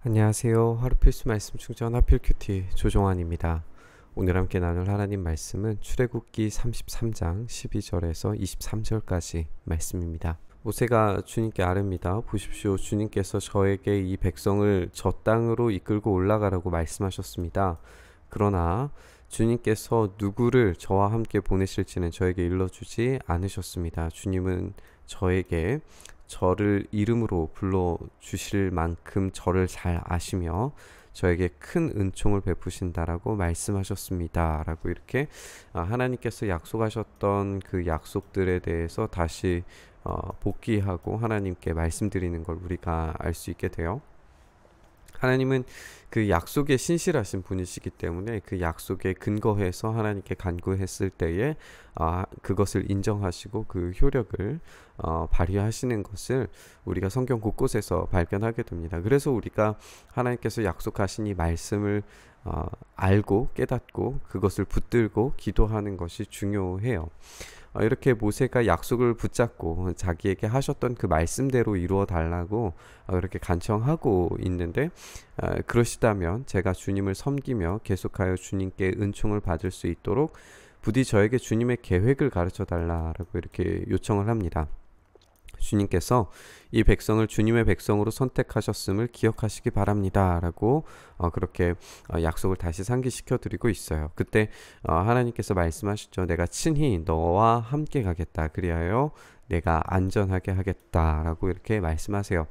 안녕하세요. 하루 필수 말씀 충전 하필 큐티 조종환입니다. 오늘 함께 나눌 하나님 말씀은 출애굽기 33장 12절에서 23절까지 말씀입니다. 모세가 주님께 아뢰입니다. 보십시오. 주님께서 저에게 이 백성을 저 땅으로 이끌고 올라가라고 말씀하셨습니다. 그러나 주님께서 누구를 저와 함께 보내실지는 저에게 일러주지 않으셨습니다. 주님은 저에게 저를 이름으로 불러주실 만큼 저를 잘 아시며 저에게 큰 은총을 베푸신다라고 말씀하셨습니다. 라고 이렇게 하나님께서 약속하셨던 그 약속들에 대해서 다시 복귀하고 하나님께 말씀드리는 걸 우리가 알 수 있게 돼요. 하나님은 그 약속에 신실하신 분이시기 때문에 그 약속에 근거해서 하나님께 간구했을 때에 그것을 인정하시고 그 효력을 발휘하시는 것을 우리가 성경 곳곳에서 발견하게 됩니다. 그래서 우리가 하나님께서 약속하신 이 말씀을 알고 깨닫고 그것을 붙들고 기도하는 것이 중요해요. 이렇게 모세가 약속을 붙잡고 자기에게 하셨던 그 말씀대로 이루어 달라고 이렇게 간청하고 있는데, 그러시다면 제가 주님을 섬기며 계속하여 주님께 은총을 받을 수 있도록 부디 저에게 주님의 계획을 가르쳐 달라라고 이렇게 요청을 합니다. 주님께서 이 백성을 주님의 백성으로 선택하셨음을 기억하시기 바랍니다 라고 그렇게 약속을 다시 상기시켜 드리고 있어요. 그때 하나님께서 말씀하시죠. 내가 친히 너와 함께 가겠다. 그리하여 내가 안전하게 하겠다 라고 이렇게 말씀하세요.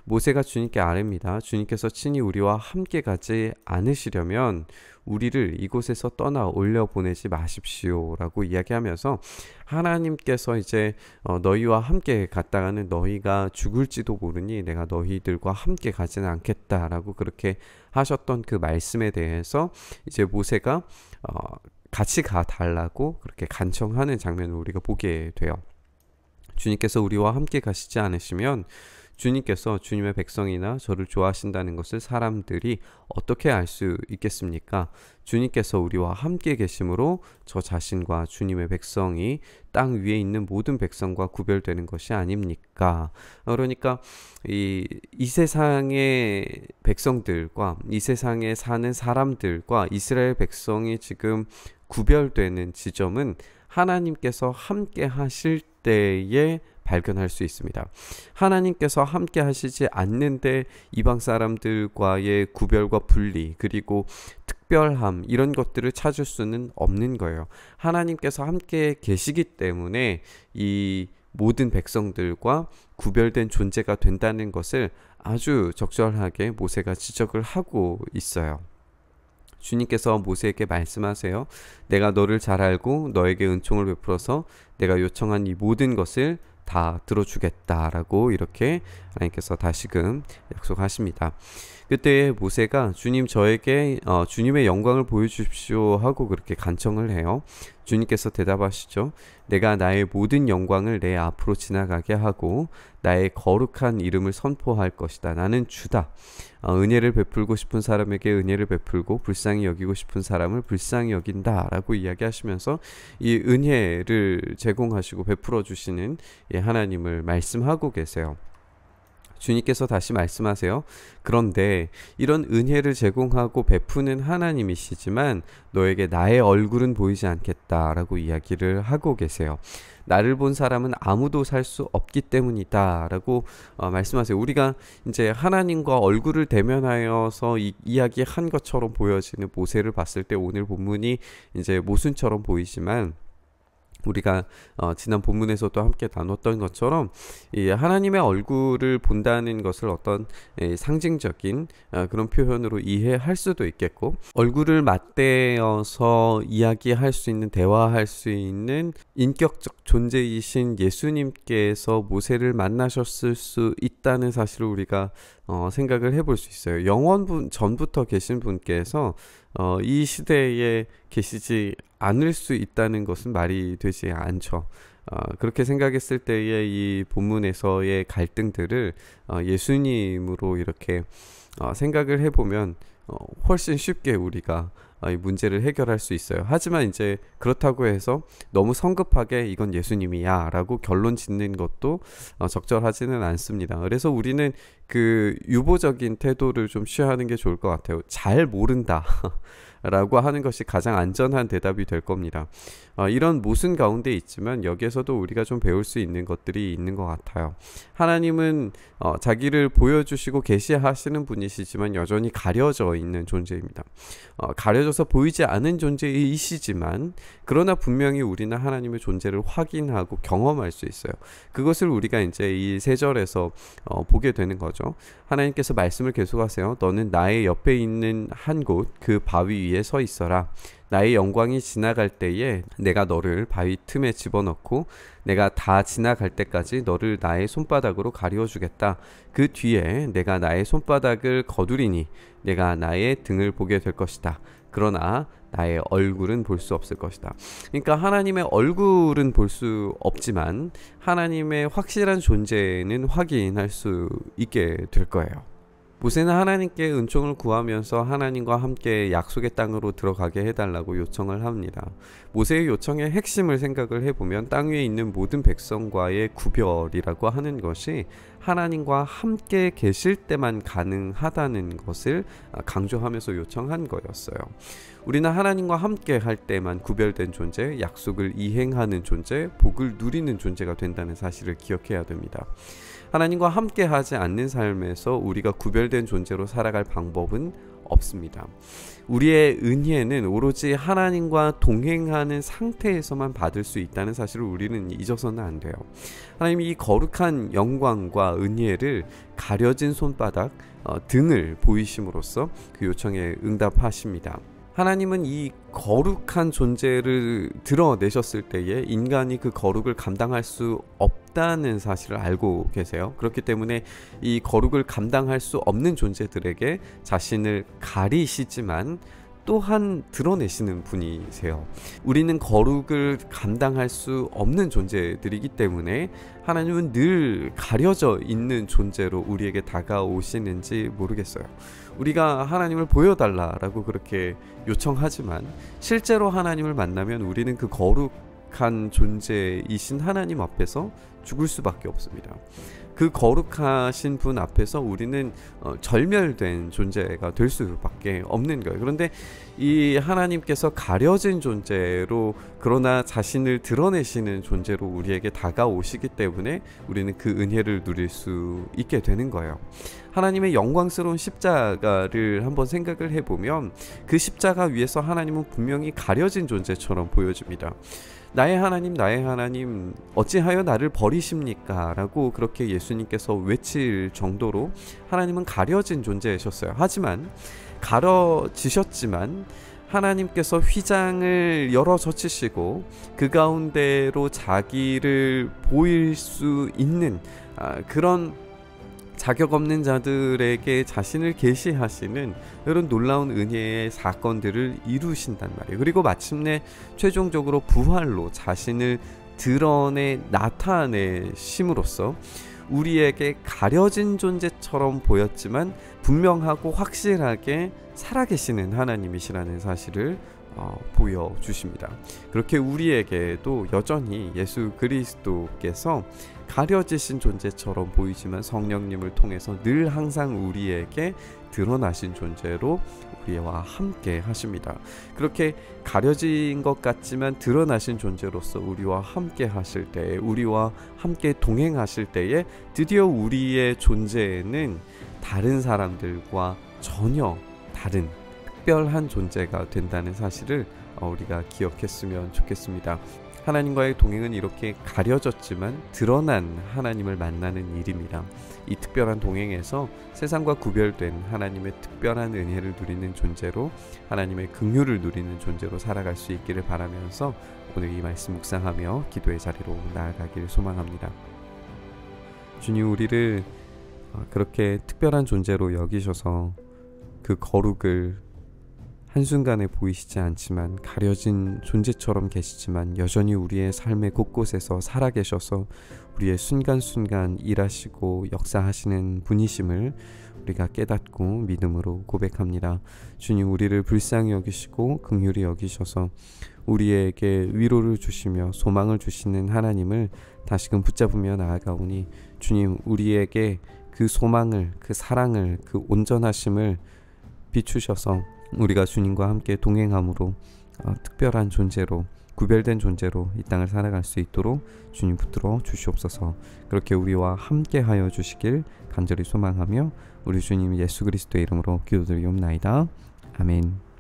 모세가 주님께 아뢰입니다. 주님께서 친히 우리와 함께 가지 않으시려면 우리를 이곳에서 떠나 올려보내지 마십시오 라고 이야기하면서 하나님께서 이제 너희와 함께 갔다가는 너희가 죽을지도 모르니 내가 너희들과 함께 가지는 않겠다라고 그렇게 하셨던 그 말씀에 대해서 이제 모세가 같이 가달라고 그렇게 간청하는 장면을 우리가 보게 돼요. 주님께서 우리와 함께 가시지 않으시면 주님께서 주님의 백성이나 저를 좋아하신다는 것을 사람들이 어떻게 알 수 있겠습니까? 주님께서 우리와 함께 계심으로 저 자신과 주님의 백성이 땅 위에 있는 모든 백성과 구별되는 것이 아닙니까? 그러니까 이 세상의 백성들과 이 세상에 사는 사람들과 이스라엘 백성이 지금 구별되는 지점은 하나님께서 함께 하실 때에 발견할 수 있습니다. 하나님께서 함께 하시지 않는데 이방 사람들과의 구별과 분리 그리고 특별함 이런 것들을 찾을 수는 없는 거예요. 하나님께서 함께 계시기 때문에 이 모든 백성들과 구별된 존재가 된다는 것을 아주 적절하게 모세가 지적을 하고 있어요. 주님께서 모세에게 말씀하세요. 내가 너를 잘 알고 너에게 은총을 베풀어서 내가 요청한 이 모든 것을 다 들어주겠다라고 이렇게 하나님께서 다시금 약속하십니다. 그때 모세가 주님 저에게 주님의 영광을 보여주십시오 하고 그렇게 간청을 해요. 주님께서 대답하시죠. 내가 나의 모든 영광을 내 앞으로 지나가게 하고 나의 거룩한 이름을 선포할 것이다. 나는 주다. 은혜를 베풀고 싶은 사람에게 은혜를 베풀고 불쌍히 여기고 싶은 사람을 불쌍히 여긴다 라고 이야기하시면서 이 은혜를 제공하시고 베풀어 주시는 하나님을 말씀하고 계세요. 주님께서 다시 말씀하세요. 그런데 이런 은혜를 제공하고 베푸는 하나님이시지만 너에게 나의 얼굴은 보이지 않겠다라고 이야기를 하고 계세요. 나를 본 사람은 아무도 살 수 없기 때문이다 라고 말씀하세요. 우리가 이제 하나님과 얼굴을 대면하여서 이야기한 것처럼 보여지는 모세를 봤을 때 오늘 본문이 이제 모순처럼 보이지만 우리가 지난 본문에서도 함께 나눴던 것처럼 이 하나님의 얼굴을 본다는 것을 어떤 상징적인 그런 표현으로 이해할 수도 있겠고, 얼굴을 맞대어서 이야기할 수 있는 대화할 수 있는 인격적 존재이신 예수님께서 모세를 만나셨을 수 있다는 사실을 우리가 생각을 해볼 수 있어요. 영원 전부터 계신 분께서 이 시대에 계시지 않을 수 있다는 것은 말이 되지 않죠. 그렇게 생각했을 때의 이 본문에서의 갈등들을 예수님으로 이렇게 생각을 해보면 훨씬 쉽게 우리가 이 문제를 해결할 수 있어요. 하지만 이제 그렇다고 해서 너무 성급하게 이건 예수님이야 라고 결론 짓는 것도 적절하지는 않습니다. 그래서 우리는 그 유보적인 태도를 좀 취하는 게 좋을 것 같아요. 잘 모른다 라고 하는 것이 가장 안전한 대답이 될 겁니다. 이런 모순 가운데 있지만 여기에서도 우리가 좀 배울 수 있는 것들이 있는 것 같아요. 하나님은 자기를 보여주시고 계시하시는 분이시지만 여전히 가려져 있는 존재입니다. 가려져서 보이지 않은 존재이시지만 그러나 분명히 우리는 하나님의 존재를 확인하고 경험할 수 있어요. 그것을 우리가 이제 이 3절에서 보게 되는 거죠. 하나님께서 말씀을 계속하세요. 너는 나의 옆에 있는 한 곳 그 바위 위에 서 있어라. 나의 영광이 지나갈 때에 내가 너를 바위 틈에 집어넣고 내가 다 지나갈 때까지 너를 나의 손바닥으로 가리워 주겠다. 그 뒤에 내가 나의 손바닥을 거두리니 내가 나의 등을 보게 될 것이다. 그러나 나의 얼굴은 볼 수 없을 것이다. 그러니까 하나님의 얼굴은 볼 수 없지만 하나님의 확실한 존재는 확인할 수 있게 될 거예요. 모세는 하나님께 은총을 구하면서 하나님과 함께 약속의 땅으로 들어가게 해달라고 요청을 합니다. 모세의 요청의 핵심을 생각을 해보면 땅 위에 있는 모든 백성과의 구별이라고 하는 것이 하나님과 함께 계실 때만 가능하다는 것을 강조하면서 요청한 거였어요. 우리는 하나님과 함께 할 때만 구별된 존재, 약속을 이행하는 존재, 복을 누리는 존재가 된다는 사실을 기억해야 됩니다. 하나님과 함께 하지 않는 삶에서 우리가 구별된 존재로 살아갈 방법은 없습니다. 우리의 은혜는 오로지 하나님과 동행하는 상태에서만 받을 수 있다는 사실을 우리는 잊어서는 안 돼요. 하나님이 이 거룩한 영광과 은혜를 가려진 손바닥, 등을 보이심으로써 그 요청에 응답하십니다. 하나님은 이 거룩한 존재를 드러내셨을 때에 인간이 그 거룩을 감당할 수 없다는 사실을 알고 계세요. 그렇기 때문에 이 거룩을 감당할 수 없는 존재들에게 자신을 가리시지만 또한 드러내시는 분이세요. 우리는 거룩을 감당할 수 없는 존재들이기 때문에 하나님은 늘 가려져 있는 존재로 우리에게 다가오시는지 모르겠어요. 우리가 하나님을 보여달라라고 그렇게 요청하지만 실제로 하나님을 만나면 우리는 그 거룩한 존재이신 하나님 앞에서 죽을 수밖에 없습니다. 그 거룩하신 분 앞에서 우리는 절멸된 존재가 될 수밖에 없는 거예요. 그런데 이 하나님께서 가려진 존재로 그러나 자신을 드러내시는 존재로 우리에게 다가오시기 때문에 우리는 그 은혜를 누릴 수 있게 되는 거예요. 하나님의 영광스러운 십자가를 한번 생각을 해보면 그 십자가 위에서 하나님은 분명히 가려진 존재처럼 보여집니다. 나의 하나님 어찌하여 나를 버리십니까? 라고 그렇게 예수님께서 외칠 정도로 하나님은 가려진 존재이셨어요. 하지만 가려지셨지만 하나님께서 휘장을 열어 젖히시고 그 가운데로 자기를 보일 수 있는 그런 자격 없는 자들에게 자신을 계시하시는 이런 놀라운 은혜의 사건들을 이루신단 말이에요. 그리고 마침내 최종적으로 부활로 자신을 드러내 나타내심으로써 우리에게 가려진 존재처럼 보였지만 분명하고 확실하게 살아계시는 하나님이시라는 사실을 보여주십니다. 그렇게 우리에게도 여전히 예수 그리스도께서 가려지신 존재처럼 보이지만 성령님을 통해서 늘 항상 우리에게 드러나신 존재로 우리와 함께 하십니다. 그렇게 가려진 것 같지만 드러나신 존재로서 우리와 함께 하실 때에, 우리와 함께 동행하실 때에 드디어 우리의 존재는 다른 사람들과 전혀 다른 특별한 존재가 된다는 사실을 우리가 기억했으면 좋겠습니다. 하나님과의 동행은 이렇게 가려졌지만 드러난 하나님을 만나는 일입니다. 이 특별한 동행에서 세상과 구별된 하나님의 특별한 은혜를 누리는 존재로, 하나님의 긍휼을 누리는 존재로 살아갈 수 있기를 바라면서 오늘 이 말씀 묵상하며 기도의 자리로 나아가길 소망합니다. 주님, 우리를 그렇게 특별한 존재로 여기셔서 그 거룩을 한순간에 보이시지 않지만 가려진 존재처럼 계시지만 여전히 우리의 삶의 곳곳에서 살아계셔서 우리의 순간순간 일하시고 역사하시는 분이심을 우리가 깨닫고 믿음으로 고백합니다. 주님, 우리를 불쌍히 여기시고 긍휼히 여기셔서 우리에게 위로를 주시며 소망을 주시는 하나님을 다시금 붙잡으며 나아가오니 주님, 우리에게 그 소망을, 그 사랑을, 그 온전하심을 비추셔서 우리가 주님과 함께 동행함으로 특별한 존재로, 구별된 존재로 이 땅을 살아갈 수 있도록 주님 붙들어 주시옵소서. 그렇게 우리와 함께 하여 주시길 간절히 소망하며 우리 주님 예수 그리스도의 이름으로 기도드리옵나이다. 아멘.